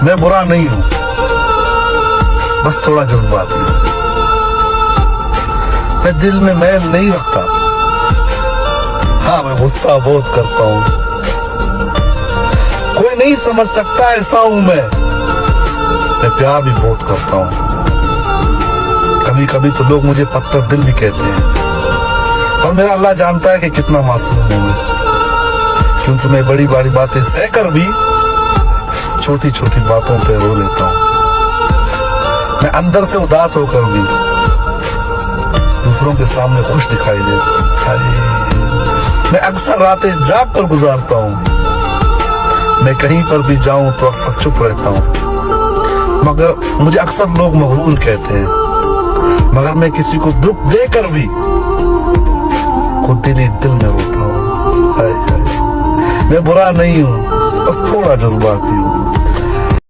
मैं बुरा नहीं हूं, बस थोड़ा जज्बाती हूं। मैं दिल में मैल नहीं रखता, हाँ मैं गुस्सा बहुत करता हूं। कोई नहीं समझ सकता ऐसा हूं मैं प्यार भी बहुत करता हूं। कभी कभी तो लोग मुझे पत्थर दिल भी कहते हैं, पर मेरा अल्लाह जानता है कि कितना मासूम हूं मैं, क्योंकि मैं बड़ी बड़ी बातें सहकर भी छोटी छोटी बातों पे रो लेता हूं। मैं अंदर से उदास होकर भी दूसरों के सामने खुश दिखाई देता हूं। मैं अक्सर रातें जाग कर गुजारता हूं। मैं कहीं पर भी जाऊं तो अक्सर चुप रहता हूं, मगर मुझे अक्सर लोग मगरूर कहते हैं। मगर मैं किसी को दुख देकर भी खुद दिल ही दिल में रोता हूं। हाय हाय, मैं बुरा नहीं हूं, बस थोड़ा जज्बाती हूं।